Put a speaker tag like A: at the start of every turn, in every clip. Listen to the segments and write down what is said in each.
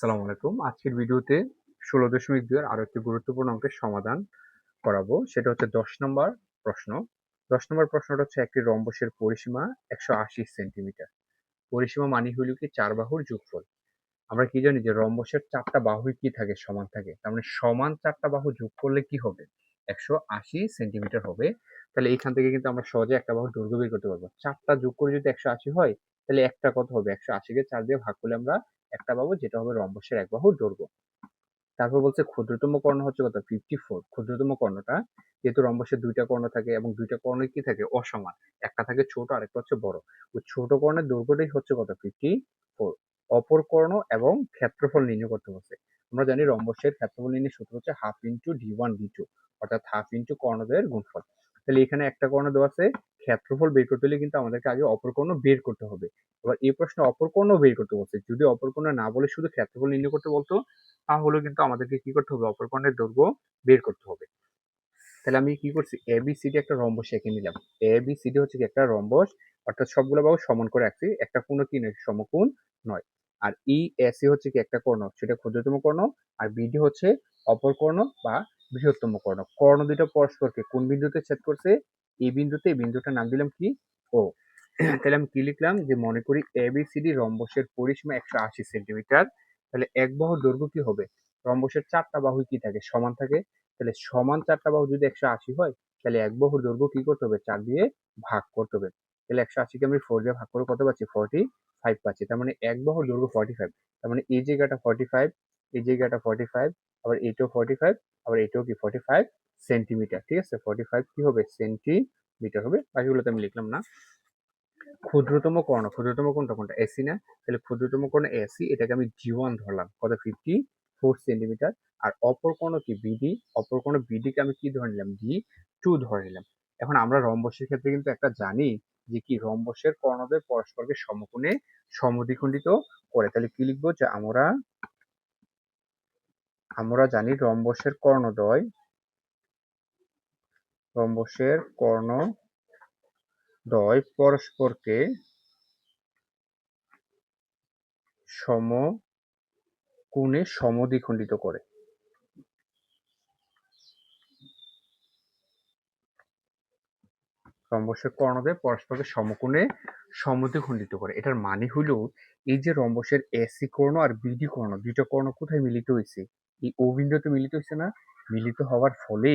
A: আসসালামু আলাইকুম। আজকের ভিডিওতে 16.2 এর আরো একটি গুরুত্বপূর্ণ অঙ্কের সমাধান করাবো। সেটা হচ্ছে 10 নম্বর প্রশ্ন। 10 নম্বর প্রশ্নটা হচ্ছে একটি রম্বসের পরিসীমা 180 সেন্টিমিটার। পরিসীমা মানে হলো কি 4 বাহুর যোগফল। আমরা কি জানি যে রম্বসের 4টা বাহুই কি থাকে? সমান থাকে। তার মানে সমান 4টা বাহু যোগ করলে কি হবে? 180 সেন্টিমিটার হবে। তাহলে এইখান থেকে কিন্তু আমরা সহজে একটা বাহুর দৈর্ঘ্য বের করতে পারবো। 4টা যোগ করে যদি 180 হয়, তাহলে একটা কত হবে? 180 কে 4 দিয়ে ভাগ করলে আমরা একটা পাবো, যেটা হবে রম্বসের এক বাহুর দৈর্ঘ্য। তারপর বলছে ক্ষুদ্রতম কর্ণ হচ্ছে কত? 54। ক্ষুদ্রতম কর্ণটা, যেহেতু রম্বসের 2টা কর্ণ থাকে এবং 2টা কর্ণই কি থাকে? অসমান। একটা থাকে ছোট, আরেকটা হচ্ছে বড়। ওই ছোট কর্ণের দৈর্ঘ্যটাই হচ্ছে কত? 54। অপর কর্ণ এবং ক্ষেত্রফল নির্ণয় করতে বলছে। আমরা জানি রম্বসের ক্ষেত্রফল নির্ণয়ের সূত্র হচ্ছে হাফ ইন্টু d1 d2, অর্থাৎ হাফ ইন্টু কর্ণদ্বয়ের গুণফল। তাহলে এখানে একটা কর্ণ দেওয়া আছে, ক্ষেত্রফল বের করতে হলে কিন্তু আমাদেরকে আগে অপর কর্ণ বের করতে হবে। এবার এই প্রশ্নে অপর কর্ণ বের করতে বলছে। যদি অপর কর্ণ না বলে শুধু ক্ষেত্রফল নির্ণয় করতে বলতো, তাহলে কিন্তু আমাদেরকে কি করতে হবে? অপর কর্ণের দৈর্ঘ্য বের করতে হবে। তাহলে আমি কি করছি? এবিসিডি একটা রম্বস এঁকে নিলাম। এবিসিডি হচ্ছে কি একটা রম্বস, অর্থাৎ সবগুলো বাহু সমান করে রাখছি। একটা কোণ কি নয়? সমকোণ নয়। আর ইএসি হচ্ছে কি একটা কর্ণ, সেটা ক্ষুদ্রতম কর্ণ। আর বিডি হচ্ছে অপর কর্ণ বা বৃহত্তম কর্ণ। কর্ণ দুটো পরস্পরকে কোন বিন্দুতে ছেদ করছে? এই বিন্দুতে। এই বিন্দুটার নাম দিলাম কি? ও। তাহলে আমি কি লিখলাম? যে মনে করি এবিসিডি রম্বসের পরিসীমা 180 সেন্টিমিটার। তাহলে এক বাহুর দৈর্ঘ্য কি হবে? রম্বসের 4টা বাহুই কি থাকে? সমান থাকে। তাহলে সমান 4টা বাহু যদি 180 হয়, তাহলে এক বাহুর দৈর্ঘ্য কি করতে হবে? 4 দিয়ে ভাগ করতে হবে। তাহলে 180 কে আমি 4 দিয়ে ভাগ করে কত পাচ্ছি? 45 পাচ্ছি। তার মানে এক বাহুর দৈর্ঘ্য 45। তার মানে এই জায়গাটা 45, এই জায়গাটা 45, আবার এটাও 45, আবার এটাও কি 45 সেন্টিমিটার। ঠিক আছে? 45 কি হবে? সেন্টিমিটার হবে। বাকিগুলো তো আমি লিখলাম না। ক্ষুদ্রতম কর্ণ, ক্ষুদ্রতম কোণটা কোনটা? এসি না? তাহলে ক্ষুদ্রতম কর্ণ এসি, এটাকে আমি জি1 ধরলাম। কত? 54 সেন্টিমিটার। আর অপর কর্ণ কি? বিডি। অপর কর্ণ বিডি কে আমি কি ধরে নিলাম? জি2 ধরে নিলাম। এখন আমরা রম্বসের ক্ষেত্রে কিন্তু একটা জানি যে কি, রম্বসের কর্ণদ্বয় পরস্পরকে সমকোণে সমদ্বিখণ্ডিত করে। তাহলে কি লিখবো? যে আমরা জানি রম্বসের কর্ণদ্বয় পরস্পরকে সমকোণে সমদ্বিখণ্ডিত করে। রম্বসের কর্ণদ্বয় পরস্পরকে সমকোণে সমদ্বিখণ্ডিত করে। এটার মানে হলো, এই যে রম্বসের এসি কর্ণ আর বিডি কর্ণ, দুইটা কর্ণ কোথায় মিলিত হয়েছে? এই ও বিন্দুতে মিলিত হয়েছে না? মিলিত হওয়ার ফলে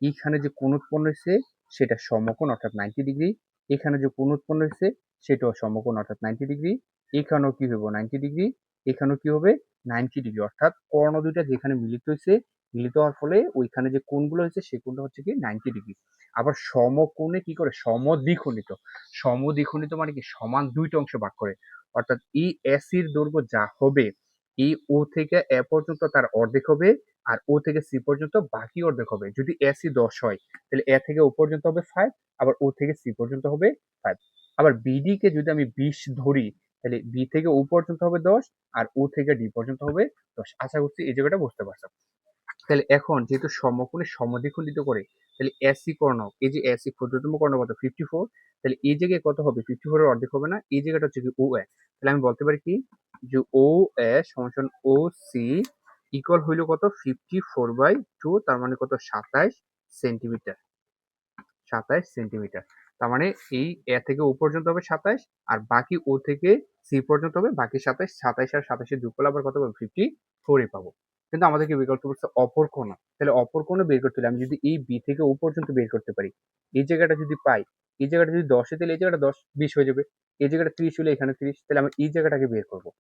A: এইখানে যে কোণ উৎপন্ন হয়েছে সেটা সমকোণ, অর্থাৎ 90 ডিগ্রি। এখানে যে কোণ উৎপন্ন হয়েছে সেটাও সমকোণ, অর্থাৎ 90 ডিগ্রি। এখানেও কি হবে? 90 ডিগ্রি। এখানেও কি হবে? 90 ডিগ্রি। অর্থাৎ কর্ণ দুইটা যেখানে মিলিত হয়েছে, মিলিত হওয়ার ফলে ওইখানে যে কোণগুলো হয়েছে সেই কোণটা হচ্ছে কি 90 ডিগ্রি। আবার সমকোণে কি করে? সমদ্বিখণ্ডিত। সমদ্বিখণ্ডিত মানে কি? সমান দুইটা অংশে ভাগ করে। অর্থাৎ এই এসির দৈর্ঘ্য যা হবে, এই ও থেকে এ পর্যন্ত তার অর্ধেক হবে, আর ও থেকে সি পর্যন্ত বাকি অর্ধেক হবে। যদি এসি 10 হয়, তাহলে এ থেকে ও পর্যন্ত হবে 5, আবার ও থেকে সি পর্যন্ত হবে 5। আবার বিডি কে যদি আমি 20 ধরি, তাহলে বি থেকে ও পর্যন্ত হবে 10, আর ও থেকে ডি পর্যন্ত হবে 10। আশা করছি এই জায়গাটা বুঝতে পারছো। তাহলে এখন যেহেতু সমকোণে সমদ্বিখণ্ডিত করে, তাহলে এসি কর্ণ, এই যে এসি ক্ষুদ্রতম কর্ণ কত? 54। তাহলে এই জায়গায় কত হবে? 54 এর অর্ধেক হবে না? এই জায়গাটা হচ্ছে কি ও এ। তাহলে আমি বলতে পারি কি, যে ও এ সমান ও সি ইকুয়াল হইল কত? 54/2। তার মানে কত? 27 সেন্টিমিটার। 27 সেন্টিমিটার। তার মানে এই এ থেকে ও পর্যন্ত হবে 27, আর বাকি ও থেকে সি পর্যন্ত হবে বাকি 27। 27 আর 27 যোগ করলে আবার কত পাবো? 54 পাবো। কিন্তু আমাদেরকে বের করতে বলছে অপর কোণ। তাহলে অপর কোণ বের করতে হলে আমি যদি এই বি থেকে ও পর্যন্ত বের করতে পারি, এই জায়গাটা যদি পাই, এই জায়গাটা যদি 10 হয়, তাহলে এই জায়গাটা 10, 20 হয়ে যাবে। এই জায়গাটা 30 হলে এখানে 30, তাহলে আমি এই জায়গাটাকে বের করবো।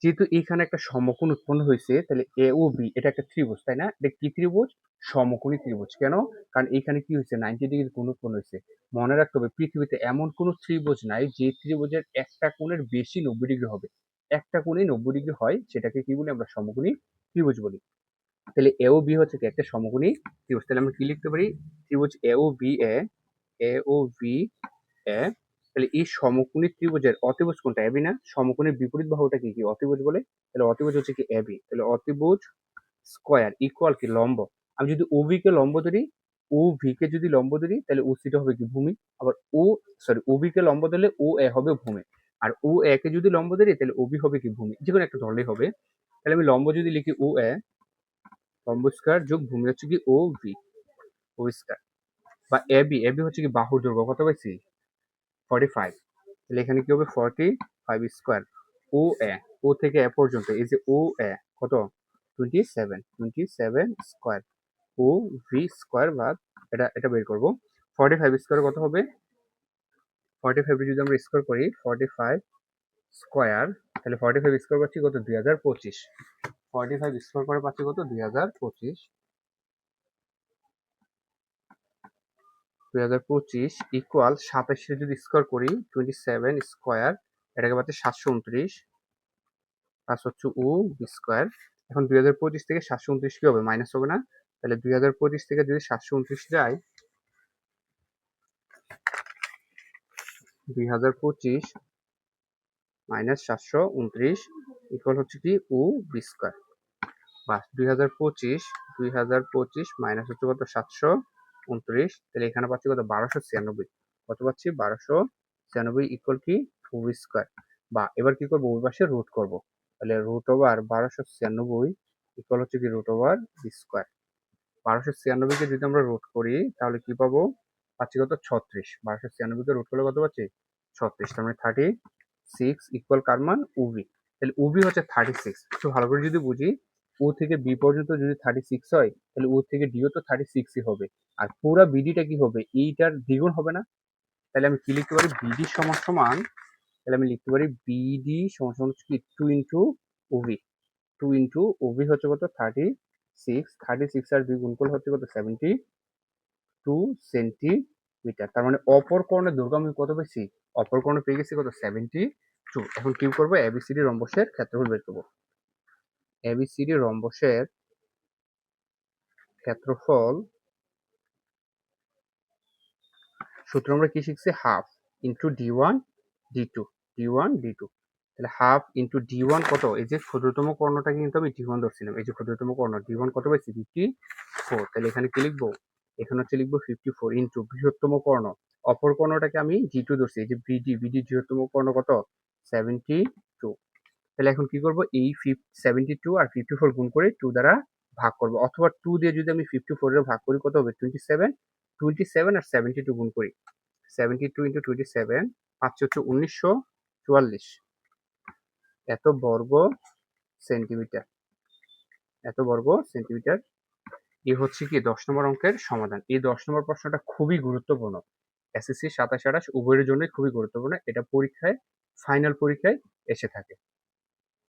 A: যেহেতু এখানে একটা সমকোণ উৎপন্ন হয়েছে, তাহলে এ ও বি এটা একটা ত্রিভুজ, তাই না? এটা কি ত্রিভুজ? সমকোণী ত্রিভুজ। কেন? কারণ এখানে কি হয়েছে? 90 ডিগ্রির কোণ উৎপন্ন হয়েছে। মনে রাখতে হবে, পৃথিবীতে এমন কোনো ত্রিভুজ নাই যে ত্রিভুজের একটা কোণের বেশি 90 ডিগ্রি হবে। একটা কোণে 90 ডিগ্রি হয়, সেটাকে কি বলি? আমরা সমকোণী ত্রিভুজ বলি। তাহলে এ ও বি হচ্ছে কি একটা সমকোণী ত্রিভুজ। তাহলে আমরা কি লিখতে পারি? ত্রিভুজ এ ও B A, A O B A. তাহলে এই সমকোণী ত্রিভুজের অতিভুজ কোনটা? এবি না? সমকোণীর বিপরীত বাহুটা কি কি অতিভুজ বলে? তাহলে অতিভুজ হচ্ছে কি এবি। তাহলে অতিভুজ স্কয়ার ইকুয়াল কি লম্ব। আমি যদি ওবি কে লম্ব ধরি, ও ভি কে যদি লম্ব ধরি, তাহলে ও সিটা হবে কি ভূমি। আবার ওবি কে লম্ব ধরলে ও এ হবে ভূমি। আর ও এ কে যদি লম্ব ধরি, তাহলে ওবি হবে কি ভূমি। যে কোনো একটা ধরলেই হবে। তাহলে আমি লম্ব যদি লিখি ও এ, লম্ব স্কয়ার যোগ ভূমি হচ্ছে কি ও ভি, ও স্কয়ার, বা এ বি, এ বি হচ্ছে কি বাহুর দৈর্ঘ্য কত পাইছি 45, তাহলে এখানে কি হবে 45 স্কয়ার, ও এ, ও থেকে এ পর্যন্ত এই যে ও এ কত 27 স্কয়ার, ও ভি স্কয়ার ভাগ এটা এটা বের করব, 45 স্কয়ার কত হবে, 45 যদি আমরা স্কয়ার করি 45 স্কয়ার, তাহলে 45 স্কয়ার পাচ্ছি কত 2025, 45 স্কয়ার করে পাচ্ছি কত 2025, 2025 ইকুয়াল 27 যদি স্কয়ার করি 27 স্কয়ার, এটাকে পাচ্ছি 729 প্লাস হচ্ছে ও বি স্কয়ার। এখন 2025 থেকে 729 কি হবে মাইনাস হবে না, তাহলে 2025 থেকে যদি 729 যায়, 2025 মাইনাস 729 ইকুয়াল হচ্ছে কি ও বি স্কয়ার, বা 2025 মাইনাস হচ্ছে কত 729, তাহলে এখানে পাচ্ছি কত 1296, কত পাচ্ছি 1296 ইকুয়াল কি ও বি স্কয়ার, বা এবার কি করবো ওই পাশে রুট করব, তাহলে রুট ওভার 1296 ইকুয়াল হচ্ছে কি রুট ওভার বি স্কয়ার, 1296 কে যদি আমরা রুট করি তাহলে কি পাবো, পাচ্ছি কত 36, 1296 কে রুট করলে কত পাচ্ছি 36, তার মানে 36 ইকুয়াল কার মান উবি, তাহলে উবি হচ্ছে 36, একটু ভালো করে যদি বুঝি ও থেকে বি পর্যন্ত যদি 36 হয় তাহলে ও থেকে ডিও তো 36ই হবে, আর পুরা বিডিটা কি হবে এইটার দ্বিগুণ হবে না, তাহলে আমি কি লিখতে পারি বিডি সমান সমান, তাহলে আমি লিখতে পারি বিডি সমান সমান হচ্ছে কি 2 ইন্টু ওভি, 2 ইন্টু ওভি হচ্ছে কত 36 আর 2 গুণ করলে হচ্ছে কত 72 সেন্টিমিটার, তার মানে অপর কোণের দৈর্ঘ্য আমি কত পেয়েছি, অপর কোণে পেয়ে গেছি কত 72। এখন কি করবো এবিসিডি রম্বসের ক্ষেত্রফল বের করবো, এবিসিডি রম্বসের ক্ষেত্রফল সূত্র আমরা কি শিখছি half into D one D two, তাহলে হাফ ইন্টু ডি ওয়ান কত, এই যে ক্ষুদ্রতম কর্ণটাকে কিন্তু আমি ডি ওয়ান ধরছিলাম, এই যে ক্ষুদ্রতম কর্ণ ডি ওয়ান কত পাইছি 54, তাহলে এখানে কি লিখবো, এখানে হচ্ছে লিখবো 54 ইন্টু বৃহত্তম কর্ণ, অপর কর্ণটাকে আমি ডি2 ধরছি, এই যে বিডি বৃহত্তম কর্ণ কত 72, তাহলে এখন কি করবো এই 72 আর 54 গুণ করে 2 দ্বারা ভাগ করবো, অথবা 2 দিয়ে যদি আমি 54 এর ভাগ করি কত হবে 27 আর 72 গুণ করি, 72 ইন্টু 27 পাচ্ছি হচ্ছে 1944 এত বর্গ সেন্টিমিটার, এত বর্গ সেন্টিমিটার। এই হচ্ছে কি 10 নম্বর অঙ্কের সমাধান। এই 10 নম্বর প্রশ্নটা খুবই গুরুত্বপূর্ণ, এসএসসি 27 28 উভয়ের জন্যই খুবই গুরুত্বপূর্ণ, এটা পরীক্ষায় ফাইনাল পরীক্ষায় এসে থাকে।